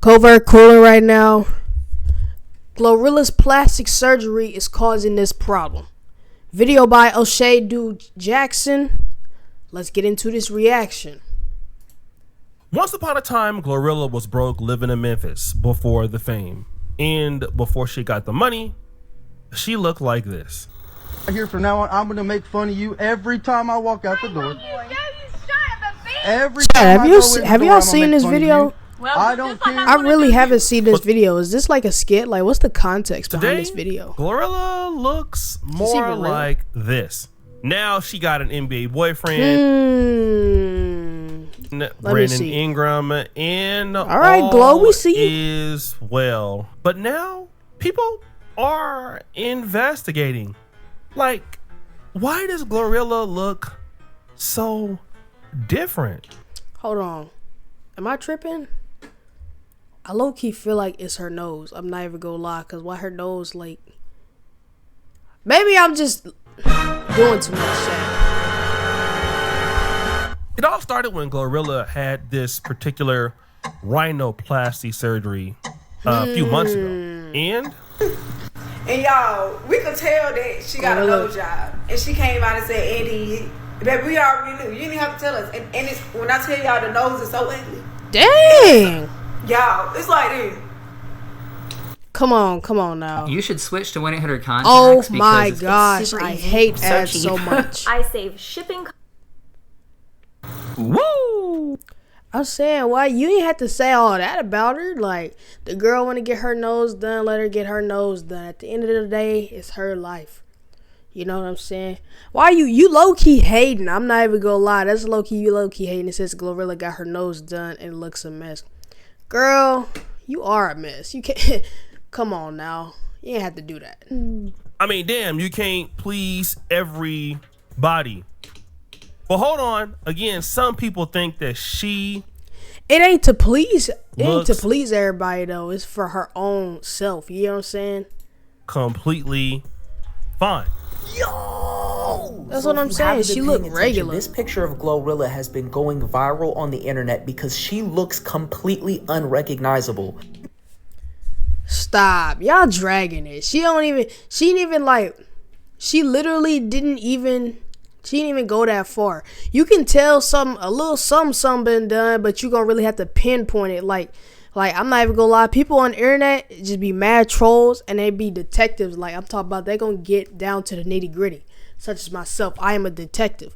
Covert cooler right now. Glorilla's plastic surgery is causing this problem. Video by O'Shea Dude Jackson. Let's get into this reaction. Once upon a time, Glorilla was broke living in Memphis before the fame. And before she got the money, she looked like this. Here from now on, I'm gonna make fun of you every time I walk out the door. Every time have y'all seen this video? Well, I don't care. I really haven't seen this video. Is this like a skit? Like, what's the context behind this video? Glorilla looks more like this. Now she got an NBA boyfriend, Brandon Ingram, and all right, Glow, we see is well. But now people are investigating. Like, why does Glorilla look so different? Hold on, am I tripping? I low-key feel like it's her nose. I'm not even gonna lie, cause why her nose like? Maybe I'm just doing too much shit. It all started when Glorilla had this particular rhinoplasty surgery a few months ago, and y'all, we could tell that she got a nose job, and she came out and said, "Andy, baby, we already knew. You didn't have to tell us." And it's when I tell y'all the nose is so ugly. Dang. Y'all, it's like this. Come on now. You should switch to 1-800-CONTACTS. Oh my gosh, I hate ads so much. I save shipping. Woo! I'm saying, why you ain't have to say all that about her? Like, the girl want to get her nose done, let her get her nose done. At the end of the day, it's her life. You know what I'm saying? Why you low-key hating? I'm not even gonna lie. That's low-key, you low-key hating. It says Glorilla got her nose done and it looks a mess. Girl, you are a mess. You can't. Come on now. You ain't have to do that. I mean, damn, you can't please everybody. But hold on. Again, some people think that it ain't to please. It ain't to please everybody though. It's for her own self. You know what I'm saying? Completely fine. Yo! That's what I'm saying. She looked regular. This picture of Glorilla has been going viral on the internet because she looks completely unrecognizable. Stop. Y'all dragging it. She didn't even go that far. You can tell a little something been done, but you gonna really have to pinpoint it. Like I'm not even gonna lie, people on the internet just be mad trolls and they be detectives. Like I'm talking about, they gonna get down to the nitty gritty. Such as myself, I am a detective.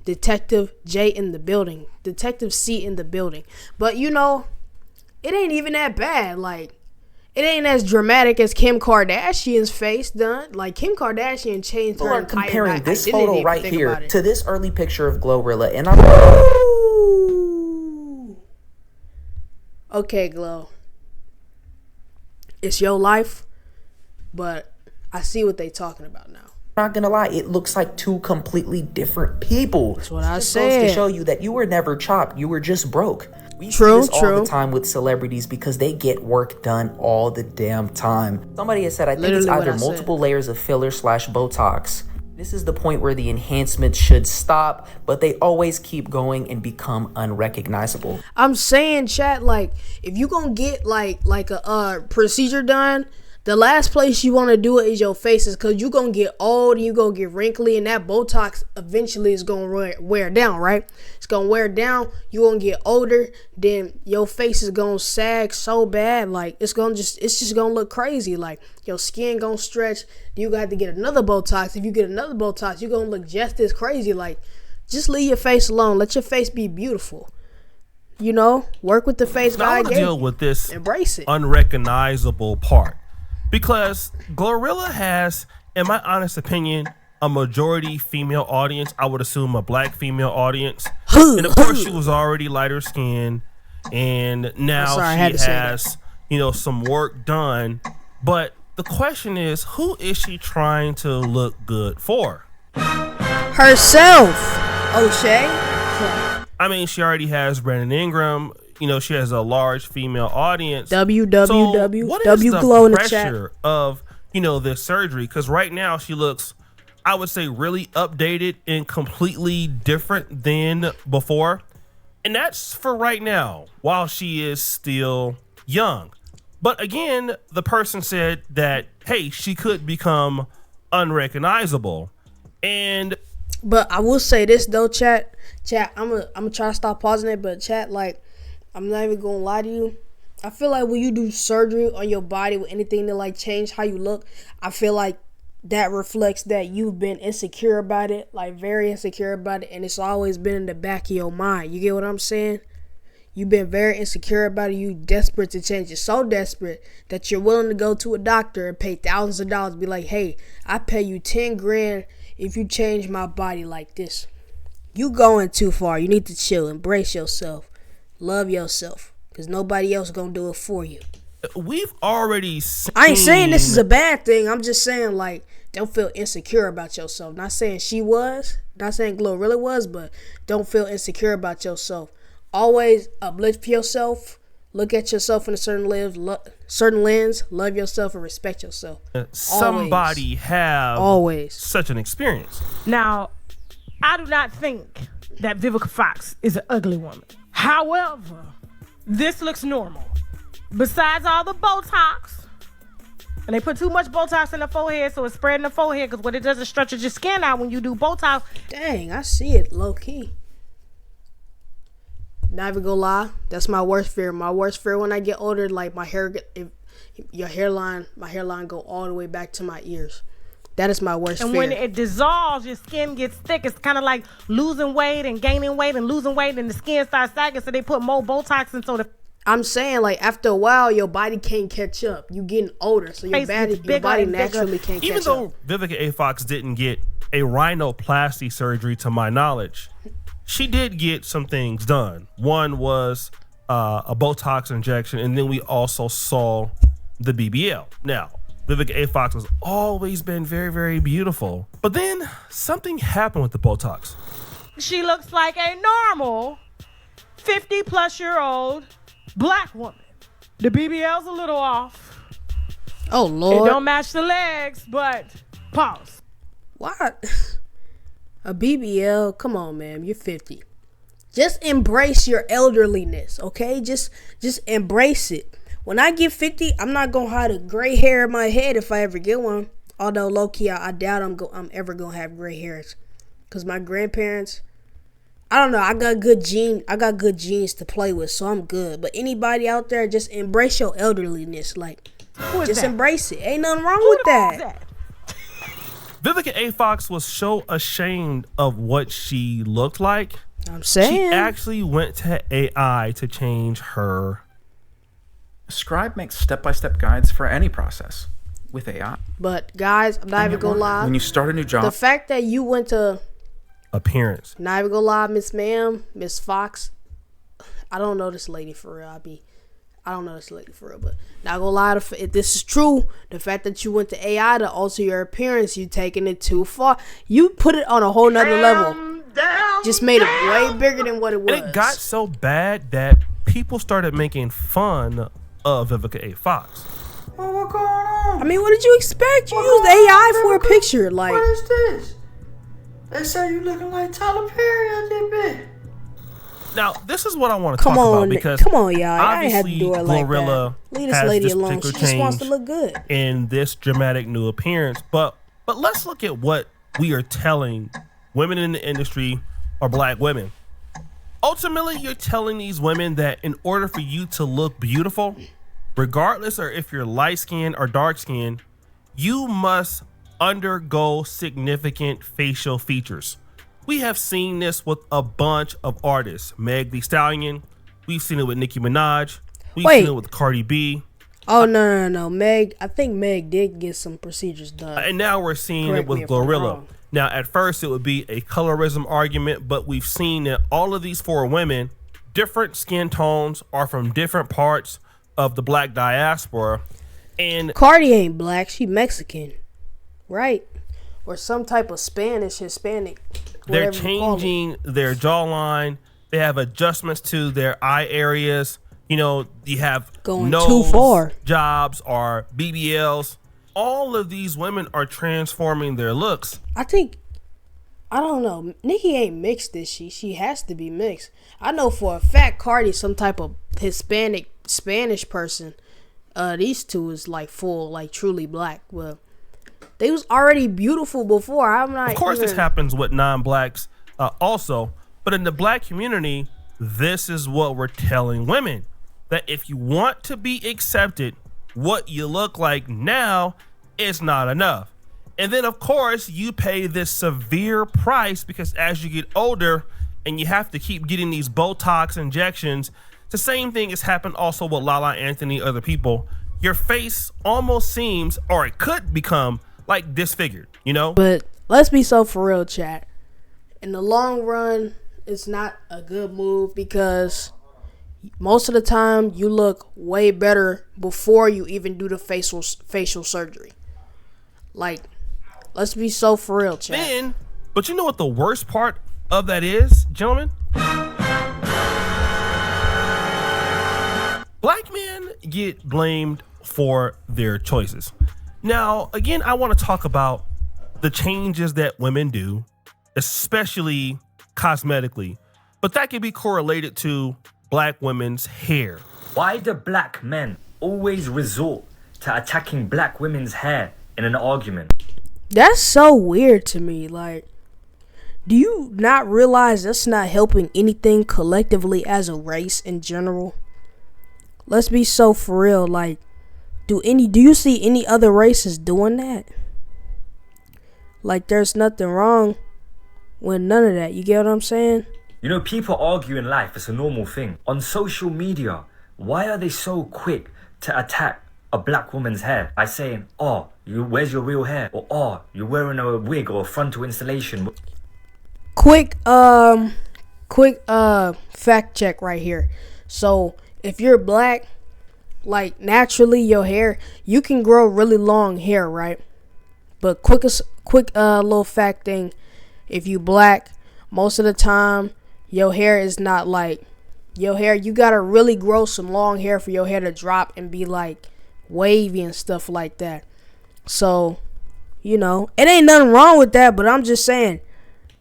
Detective J in the building. Detective C in the building. But you know, it ain't even that bad. Like, it ain't as dramatic as Kim Kardashian's face done. Like, Kim Kardashian changed her entire comparing this photo right here to this early picture of Glorilla, and okay, Glow. It's your life, but I see what they talking about now. Not gonna lie, it looks like two completely different people. That's what I said. Supposed to show you that you were never chopped, you were just broke. We see this all the time with celebrities because they get work done all the damn time. Somebody has said, I think it's either multiple layers of filler / Botox. This is the point where the enhancements should stop, but they always keep going and become unrecognizable. I'm saying, chat, like, if you gonna get like a procedure done, the last place you want to do it is your faces, because you gonna get old and you gonna get wrinkly, and that Botox eventually is gonna wear down, right? It's gonna wear down. You gonna get older, then your face is gonna sag so bad, like it's just gonna look crazy. Like, your skin gonna stretch. You gonna have to get another Botox. If you get another Botox, you're gonna look just as crazy. Like, just leave your face alone. Let your face be beautiful. You know, work with the face God gave you. Deal with this embrace it. Unrecognizable part. Because Glorilla has, in my honest opinion, a majority female audience. I would assume a black female audience. And of course, she was already lighter skinned. And now she has, you know, some work done. But the question is, who is she trying to look good for? Herself. O'Shea. I mean, she already has Brandon Ingram. You know, she has a large female audience. What is Glow in the chat of, you know, this surgery? Because right now she looks, I would say, really updated and completely different than before. And that's for right now, while she is still young. But again, the person said that, hey, she could become unrecognizable. But I will say this though, chat, I'm gonna try to stop pausing it, but chat, like, I'm not even gonna lie to you. I feel like when you do surgery on your body with anything to like change how you look, I feel like that reflects that you've been insecure about it, like very insecure about it, and it's always been in the back of your mind. You get what I'm saying? You've been very insecure about it. You desperate to change it. So desperate that you're willing to go to a doctor and pay thousands of dollars. Be like, hey, I pay you 10 grand if you change my body like this. You going too far. You need to chill. Embrace yourself. Love yourself. Because nobody else going to do it for you. We've already seen... I ain't saying this is a bad thing. I'm just saying, like, don't feel insecure about yourself. Not saying she was. Not saying Glorilla was. But don't feel insecure about yourself. Always uplift yourself. Look at yourself in a certain lens. Love yourself and respect yourself. Somebody have such an experience. Now, I do not think that Vivica Fox is an ugly woman. However, this looks normal. Besides all the Botox, and they put too much Botox in the forehead, so it's spreading the forehead, because what it does is stretches your skin out when you do Botox. Dang, I see it low key. Not even gonna lie, that's my worst fear. My worst fear when I get older, like my hairline go all the way back to my ears. That is my worst fear. And when it dissolves, your skin gets thick. It's kind of like losing weight and gaining weight and losing weight, and the skin starts sagging, so they put more Botox in. So I'm saying, like, after a while, your body can't catch up. You getting older, so your body naturally can't catch up. Even though Vivica A. Fox didn't get a rhinoplasty surgery, to my knowledge, she did get some things done. One was a Botox injection, and then we also saw the BBL. Now, Vivica A. Fox has always been very, very beautiful. But then something happened with the Botox. She looks like a normal 50-plus-year-old black woman. The BBL's a little off. Oh, Lord. It don't match the legs, but pause. What? A BBL? Come on, man. You're 50. Just embrace your elderliness, okay? Just embrace it. When I get 50, I'm not going to hide a gray hair in my head if I ever get one. Although, low-key, I doubt I'm ever going to have gray hairs. Because my grandparents, I don't know, I got good genes to play with, so I'm good. But anybody out there, just embrace your elderliness. Like, just embrace it. Ain't nothing wrong with that. Vivica A. Fox was so ashamed of what she looked like. I'm saying. She actually went to AI to change her. Scribe makes step-by-step guides for any process with AI. But guys, I'm not even gonna lie. When you start a new job, the fact that you went to appearance. Not even gonna lie, Miss Fox. I don't know this lady for real. I don't know this lady for real, but not gonna lie, if this is true, the fact that you went to AI to alter your appearance, you taking it too far. You put it on a whole nother level. Just made it way bigger than what it was. And it got so bad that people started making fun of Vivica A. Fox. Oh, what going on? I mean, what did you expect? You used AI for a picture. Like, what is this? They say you looking like Tyler Perry out there, bitch. Now, this is what I want to talk about, because come on, y'all. I ain't have to do it like Glorilla that. Leave this lady alone. She just wants to look good in this dramatic new appearance. But let's look at what we are telling women in the industry or black women. Ultimately, you're telling these women that in order for you to look beautiful, regardless or if you're light skinned or dark skinned, you must undergo significant facial features. We have seen this with a bunch of artists. Meg Thee Stallion. We've seen it with Nicki Minaj. We've seen it with Cardi B. Oh, no. Meg, I think Meg did get some procedures done. And now we're seeing it with Glorilla. Now, at first, it would be a colorism argument, but we've seen that all of these four women, different skin tones, are from different parts of the black diaspora. And Cardi ain't black. She Mexican, right? Or some type of Spanish, Hispanic. They're changing their jawline. They have adjustments to their eye areas. You know, you have going nose too far jobs or BBLs. All of these women are transforming their looks. I don't know. Nicki ain't mixed, is she? She has to be mixed. I know for a fact Cardi's some type of Hispanic Spanish person. These two is like full, like truly black. Well, they was already beautiful before. I'm not. Of course, this happens with non-blacks also, but in the black community, this is what we're telling women, that if you want to be accepted, what you look like now is not enough. And then, of course, you pay this severe price because as you get older and you have to keep getting these Botox injections, it's the same thing has happened also with Lala Anthony, other people. Your face almost seems, or it could become, like disfigured, you know? But let's be so for real, chat. In the long run, it's not a good move because most of the time you look way better before you even do the facial surgery. Like, let's be so for real, chat. But you know what the worst part of that is, gentlemen? Black men get blamed for their choices. Now, again, I want to talk about the changes that women do, especially cosmetically, but that can be correlated to black women's hair. Why do black men always resort to attacking black women's hair in an argument? That's so weird to me. Like, do you not realize that's not helping anything collectively as a race in general? Let's be so for real. Like, do you see any other races doing that? Like, there's nothing wrong with none of that. You get what I'm saying? You know, people argue in life. It's a normal thing. On social media, why are they so quick to attack a black woman's hair by saying, oh, where's your real hair? Or, oh, you're wearing a wig or a frontal installation. Quick fact check right here. So, if you're black, like, naturally your hair, you can grow really long hair, right? But quick little fact thing, if you black, most of the time your hair is not like your hair. You gotta really grow some long hair for your hair to drop and be like wavy and stuff like that. So, you know, it ain't nothing wrong with that, but I'm just saying,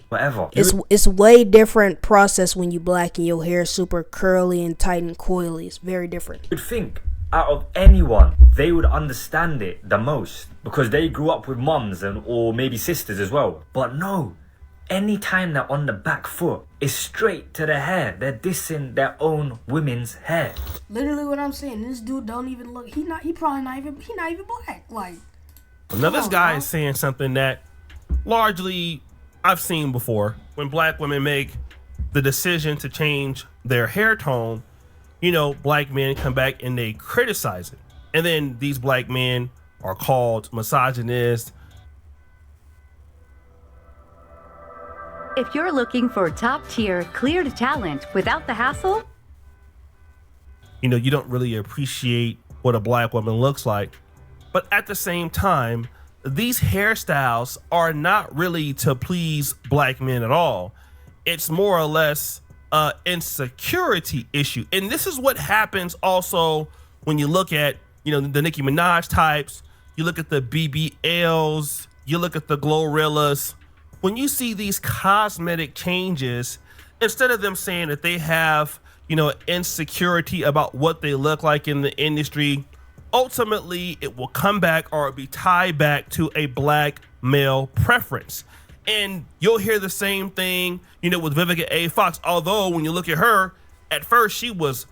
whatever. It's way different process when you black and your hair is super curly and tight and coily. It's very different. You'd think out of anyone, they would understand it the most because they grew up with mums or maybe sisters as well. But no, anytime they're on the back foot, it's straight to the hair. They're dissing their own women's hair. Literally what I'm saying. This dude don't even look. He not even black. Like, now this guy is saying something that largely I've seen before. When black women make the decision to change their hair tone, you know, black men come back and they criticize it. And then these black men are called misogynist. If you're looking for top-tier, cleared talent without the hassle, you know, you don't really appreciate what a black woman looks like. But at the same time, these hairstyles are not really to please black men at all. It's more or less an insecurity issue. And this is what happens also when you look at, you know, the Nicki Minaj types, you look at the BBLs, you look at the Glorillas. When you see these cosmetic changes, instead of them saying that they have, you know, insecurity about what they look like in the industry, ultimately it will come back or be tied back to a black male preference. And you'll hear the same thing, you know, with Vivica A. Fox. Although when you look at her, at first she was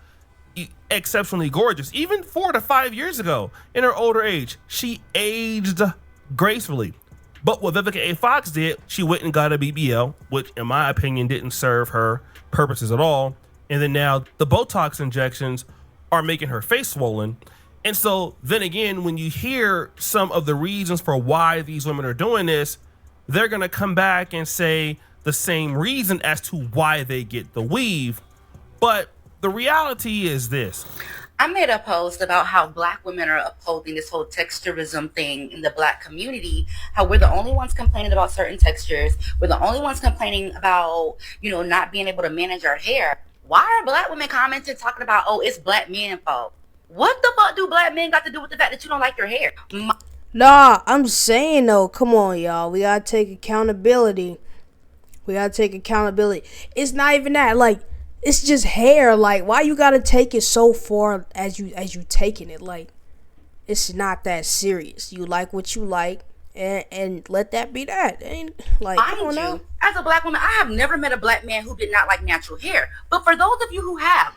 exceptionally gorgeous. Even 4 to 5 years ago, in her older age, she aged gracefully. But what Vivica A. Fox did, she went and got a BBL, which in my opinion didn't serve her purposes at all. And then now the Botox injections are making her face swollen. And so then again, when you hear some of the reasons for why these women are doing this, they're going to come back and say the same reason as to why they get the weave. But the reality is this. I made a post about how black women are upholding this whole texturism thing in the black community, how we're the only ones complaining about certain textures. We're the only ones complaining about, you know, not being able to manage our hair. Why are black women commenting talking about, oh, it's black men fault? What the fuck do black men got to do with the fact that you don't like your hair? Nah, I'm saying though, come on, y'all. We gotta take accountability. It's not even that. Like, it's just hair. Like, why you gotta take it so far as you taking it? Like, it's not that serious. You like what you like, and let that be that. And like, I don't know. As a black woman, I have never met a black man who did not like natural hair. But for those of you who have,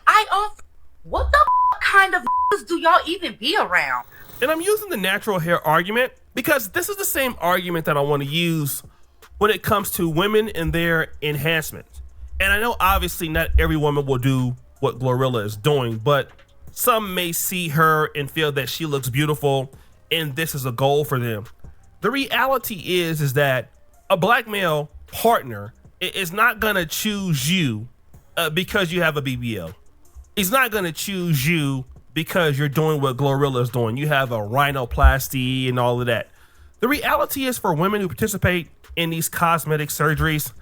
what the kind of do y'all even be around? And I'm using the natural hair argument because this is the same argument that I want to use when it comes to women and their enhancements. And I know obviously not every woman will do what Glorilla is doing, but some may see her and feel that she looks beautiful and this is a goal for them. The reality is that a black male partner is not gonna choose you because you have a BBL. He's not gonna choose you because you're doing what Glorilla is doing. You have a rhinoplasty and all of that. The reality is for women who participate in these cosmetic surgeries,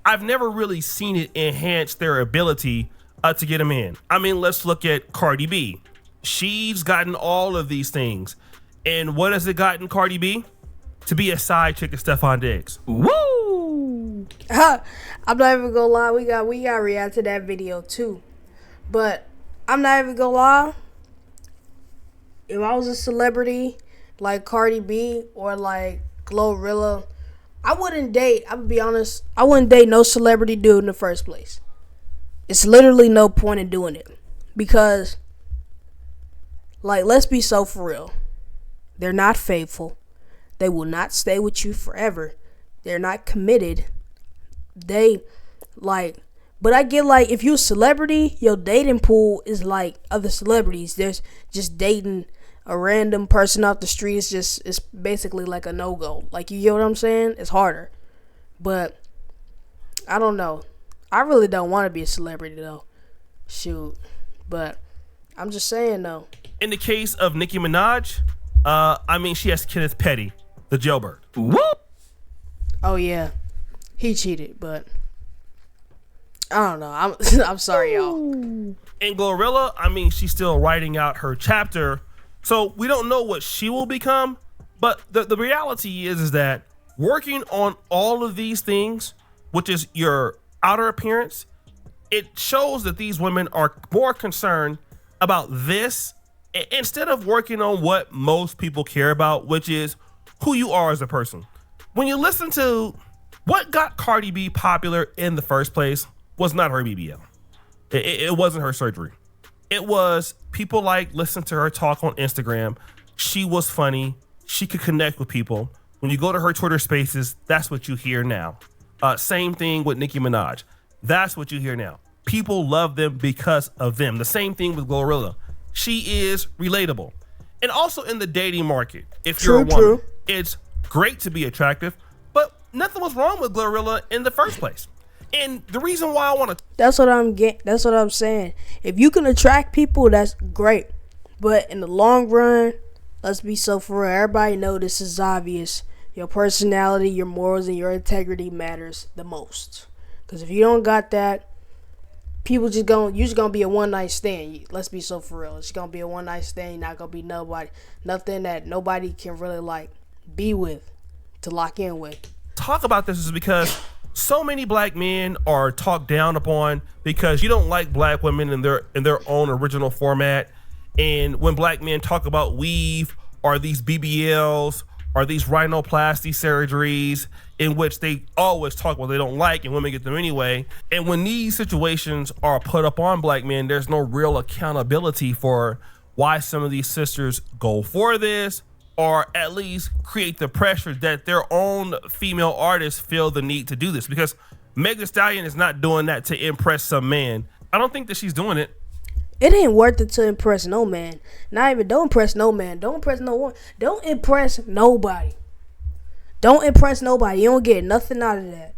I've never really seen it enhance their ability to get them in. I mean, let's look at Cardi B. She's gotten all of these things. And what has it gotten Cardi B? To be a side chick of Stephon Diggs. Woo! I'm not even gonna lie, we got react to that video too. But I'm not even gonna lie. If I was a celebrity like Cardi B or like Glorilla, I wouldn't date, I'm gonna be honest, I wouldn't date no celebrity dude in the first place. It's literally no point in doing it. Because, like, let's be so for real. They're not faithful. They will not stay with you forever. They're not committed. But I get, like, if you're a celebrity, your dating pool is like other celebrities. There's just dating a random person off the street. It's basically like a no-go. Like, you get what I'm saying? It's harder. But I don't know. I really don't want to be a celebrity though. Shoot. But I'm just saying though. In the case of Nicki Minaj, I mean, she has Kenneth Petty, the jailbird. Whoop! Oh yeah. He cheated, but I don't know. I'm sorry, y'all. In Glorilla, I mean, she's still writing out her chapter, so we don't know what she will become. But the reality is that working on all of these things, which is your outer appearance, it shows that these women are more concerned about this instead of working on what most people care about, which is who you are as a person. When you listen to what got Cardi B popular in the first place was not her BBL. It wasn't her surgery. It was people like listen to her talk on Instagram. She was funny. She could connect with people. When you go to her Twitter spaces, that's what you hear now. Same thing with Nicki Minaj. That's what you hear now. People love them because of them. The same thing with Glorilla. She is relatable. And also in the dating market, if you're a woman, it's great to be attractive, but nothing was wrong with Glorilla in the first place. And the reason why I want to... That's what I'm saying. If you can attract people, that's great. But in the long run, let's be so for real. Everybody know this is obvious. Your personality, your morals, and your integrity matters the most. Because if you don't got that, you're just gonna be a one night stand. Let's be so for real. It's gonna be a one night stand. You're not gonna be nothing that nobody can really like be with, to lock in with. Talk about this is because so many black men are talked down upon because you don't like black women in their own original format. And when black men talk about weave or these BBLs or these rhinoplasty surgeries, in which they always talk about they don't like and women get them anyway. And when these situations are put up on black men, there's no real accountability for why some of these sisters go for this, or at least create the pressure that their own female artists feel the need to do this. Because Meg Thee Stallion is not doing that to impress some man. I don't think that she's doing it. It ain't worth it to impress no man. Don't impress no man. Don't impress no one. Don't impress nobody. Don't impress nobody. You don't get nothing out of that.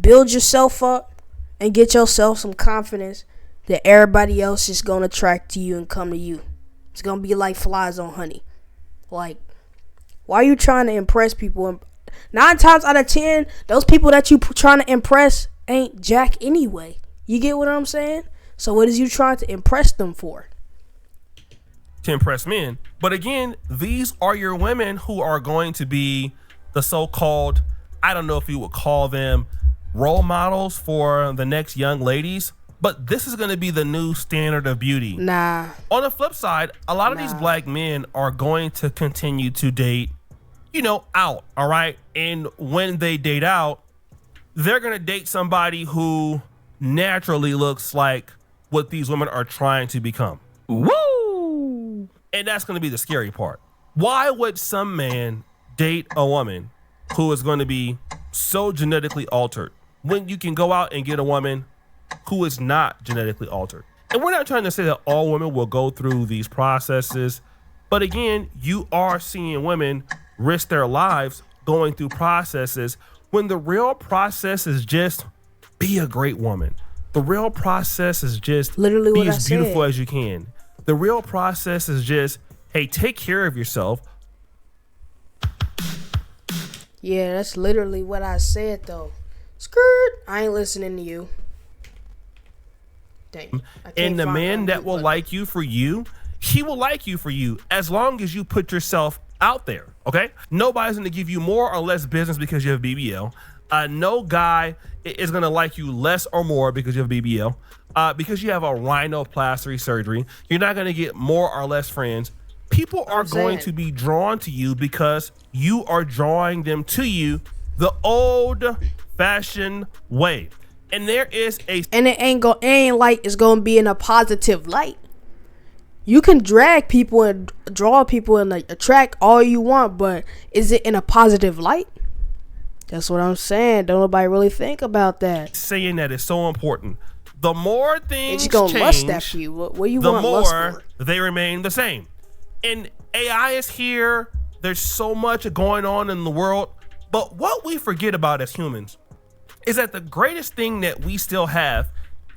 Build yourself up and get yourself some confidence that everybody else is going to attract to you and come to you. It's going to be like flies on honey. Like, why are you trying to impress people? 9 times out of 10, those people that you trying to impress ain't jack anyway. You get what I'm saying? So what is you trying to impress them for? To impress men. But again, these are your women who are going to be the so-called, I don't know if you would call them role models for the next young ladies. but this is going to be the new standard of beauty. Nah. On the flip side, a lot of these black men are going to continue to date, out, all right? And when they date out, they're going to date somebody who naturally looks like what these women are trying to become. Woo! And that's going to be the scary part. Why would some man date a woman who is going to be so genetically altered when you can go out and get a woman who is not genetically altered? And we're not trying to say that all women will go through these processes, but again, you are seeing women risk their lives going through processes when the real process is just be a great woman. The real process is just literally be as beautiful as you can. The real process is just, hey, take care of yourself. Yeah, that's literally what I said, though. Skirt, I ain't listening to you. Dang. And the man that will like you for you, he will like you for you as long as you put yourself out there, okay? Nobody's gonna give you more or less business because you have BBL. No guy is gonna like you less or more because you have BBL. Because you have a rhinoplasty surgery, you're not gonna get more or less friends. People are going to be drawn to you because you are drawing them to you the old-fashioned way. And there is and it ain't like it's gonna be in a positive light. You can drag people and draw people and like attract all you want, but is it in a positive light? That's what I'm saying. Don't nobody really think about that. Saying that is so important. The more things it's gonna change, lust after you. What you the want more lust for? they remain the same. And AI is here. There's so much going on in the world. But what we forget about as humans is that the greatest thing that we still have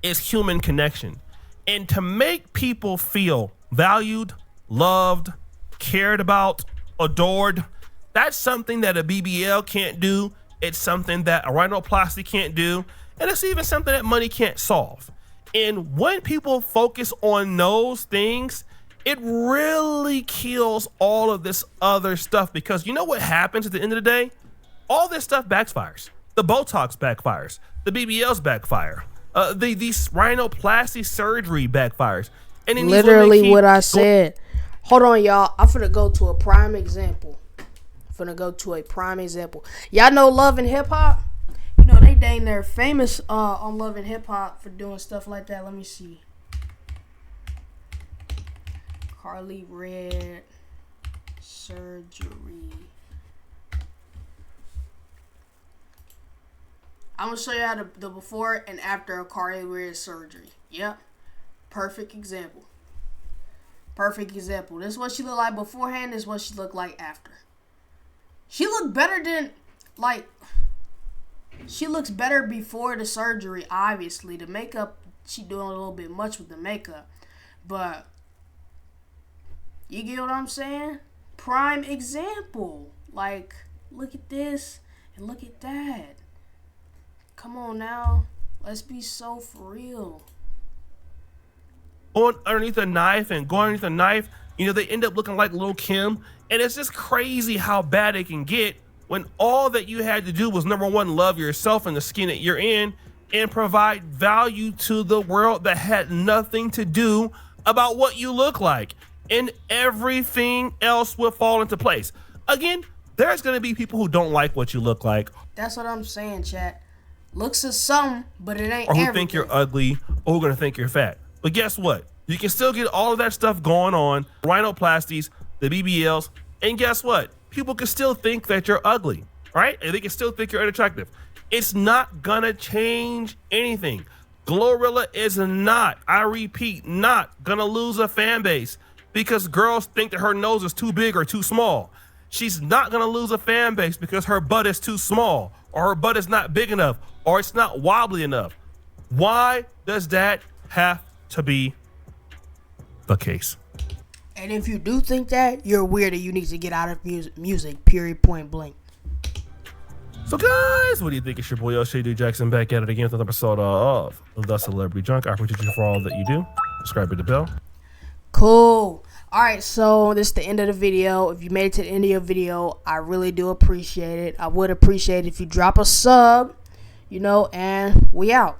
is human connection. And to make people feel valued, loved, cared about, adored, that's something that a BBL can't do. It's something that a rhinoplasty can't do. And it's even something that money can't solve. And when people focus on those things, it really kills all of this other stuff, because you know what happens at the end of the day? All this stuff backfires. The Botox backfires. The BBLs backfire. These rhinoplasty surgery backfires. And then literally what I said. Hold on, y'all. I'm finna go to a prime example. Y'all know Love and Hip Hop? You know, they dang near famous on Love and Hip Hop for doing stuff like that. Let me see. Carly Red surgery. I'm gonna show you how the before and after of Carly Red surgery. Yep. Perfect example. This is what she looked like beforehand. This is what she looked like after. She looked better than, she looks better before the surgery, obviously. The makeup, she doing a little bit much with the makeup. But, you get what I'm saying? Prime example. Look at this and look at that. Come on now. Let's be so for real. Going underneath a knife, they end up looking like Lil' Kim. And it's just crazy how bad it can get when all that you had to do was, number one, love yourself and the skin that you're in and provide value to the world that had nothing to do about what you look like. And everything else will fall into place. Again, there's going to be people who don't like what you look like. That's what I'm saying, chat. Looks is something, but it ain't or who everything. Think you're ugly, or who going to think you're fat. But guess what? You can still get all of that stuff going on, rhinoplasties, the BBLs, and guess what? People can still think that you're ugly, right? And they can still think you're unattractive. It's not gonna change anything. Glorilla is not, I repeat, not gonna lose a fan base because girls think that her nose is too big or too small. She's not gonna lose a fan base because her butt is too small, or her butt is not big enough, or it's not wobbly enough. Why does that have to be the case? And if you do think that, you're weird and you need to get out of music, period, point blank. So guys, what do you think? It's your boy Shady Jackson back at it again with another episode of The Celebrity Junk. I appreciate you for all that you do. Subscribe to the bell. Cool. Alright, so this is the end of the video. If you made it to the end of your video, I really do appreciate it. I would appreciate it if you drop a sub, and we out.